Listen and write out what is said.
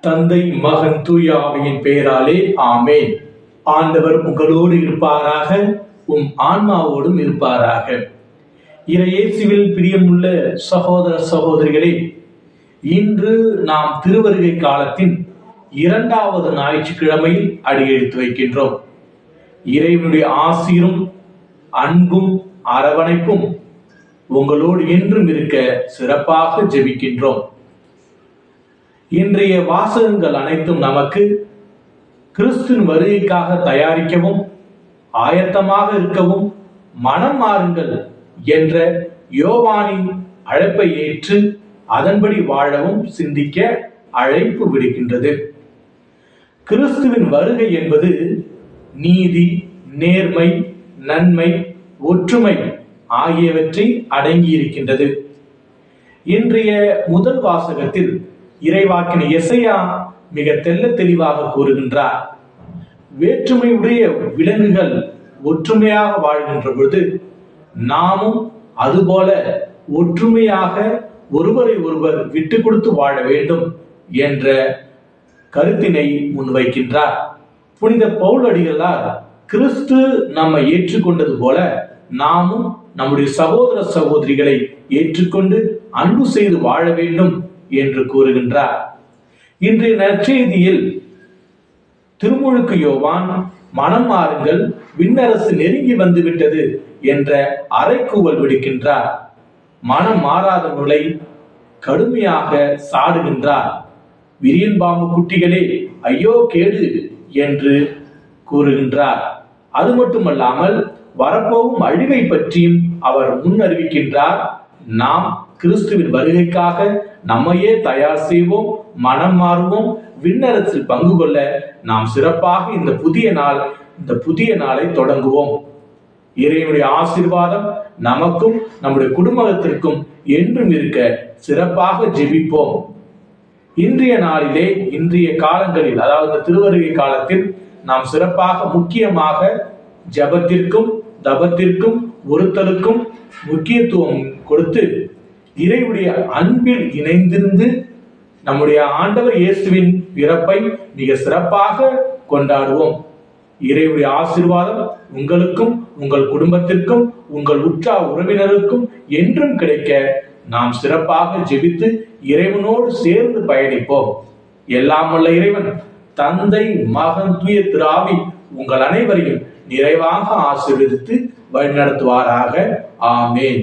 தந்தை மகன் தூய ஆவியின் பெயராலே ஆமேன். ஆண்டவர் உங்களோடு இருப்பாராக, உம் ஆன்மாவோடும் இருப்பாராக. இயேசுவில் பிரியமுள்ள சகோதர சகோதரிகளே, இன்று நாம் திருவருகை காலத்தின் 2வது ஞாயிற்றுக்கிழமையில் அடியெடுத்து வைக்கின்றோம். இறைவனுடைய ஆசீரும் அன்பும் அரவணைப்பும் உங்களோடு என்றும் இருக்க சிறப்பாக ஜெபிக்கின்றோம். இன்றைய வாசகங்கள் அனைத்தும் நமக்கு கிறிஸ்துவின் வருகைக்காக தயாரிக்கவும், ஆயத்தமாக இருக்கவும், மனம் மாறுங்கள் என்ற யோவானின் அழைப்பை ஏற்று அதன்படி வாழவும் சிந்திக்க அழைப்பு விடுக்கின்றது. கிறிஸ்துவின் வருகை என்பது நீதி, நேர்மை, நன்மை, ஒற்றுமை ஆகியவற்றை அடங்கியிருக்கின்றது. இன்றைய முதல் வாசகத்தில் இறைவாக்கின எசையா மிக தெள்ள தெளிவாக கூறுகின்றார். வேற்றுமையுடைய விலங்குகள் ஒற்றுமையாக வாழ்கின்ற பொழுது நாமும் அதுபோல ஒற்றுமையாக ஒருவரை ஒருவர் விட்டு கொடுத்து வாழ வேண்டும் என்ற கருத்தினை முன்வைக்கின்றார். புனித பவுலடிகளார் கிறிஸ்து நம்மை ஏற்றுக்கொண்டது போல நாமும் நம்முடைய சகோதர சகோதரிகளை ஏற்றுக்கொண்டு அன்பு செய்து வாழ வேண்டும் என்று கூறுகின்றார். இன்றைய நற்செய்தியில் திருமுழுக்கு யோவான் மனம் மாறுங்கள், விண்ணரசு நெருங்கி வந்துவிட்டது என்ற அறைகூவல் விடுக்கின்றார். மனம் மாறாதவர்களை கடுமையாக சாடுகின்றார். விரியன் பாம்பு குட்டிகளே ஐயோ கேடு என்று கூறுகின்றார். அது மட்டுமல்லாமல் வரப்போகும் அழிவை பற்றியும் அவர் முன்னறிவிக்கின்றார். நாம் கிறிஸ்துவின் வருகைக்காக நம்மையே தயார் செய்வோம், மனம் மாறுவோம், விண்ணரசில் பங்கு கொள்ள நாம் சிறப்பாக இந்த புதிய நாளை தொடங்குவோம். இறைவனுடைய ஆசீர்வாதம் நமக்கும் நம்முடைய குடும்பத்திற்கும் என்றும் இருக்க சிறப்பாக ஜெபிப்போம். இன்றைய நாளிலே, இன்றைய காலங்களில், அதாவது திருவருகை காலத்தில் நாம் சிறப்பாக முக்கியமாக ஜபத்திற்கும் தபத்திற்கும் ஒருத்தலுக்கும் முக்கியத்துவம் கொடுத்து இறைவனுடைய அன்பில் இணைந்திருந்து நம்முடைய ஆண்டவர் இயேசுவின் பிறப்பை மிக சிறப்பாக கொண்டாடுவோம். இறைவனுடைய ஆசீர்வாதம் உங்களுக்கும், உங்கள் குடும்பத்திற்கும், உங்கள் உற்றார் உறவினருக்கும் என்றும் கிடைக்க நாம் சிறப்பாக ஜெபித்து இறைவனோடு சேர்ந்து பயணிப்போம். எல்லாம் வல்ல இறைவன் தந்தை, மகன், தூய திரு ஆவி உங்கள் அனைவரையும் நிறைவாக ஆசீர்வதித்து வழிநடத்துவாராக. ஆமேன்.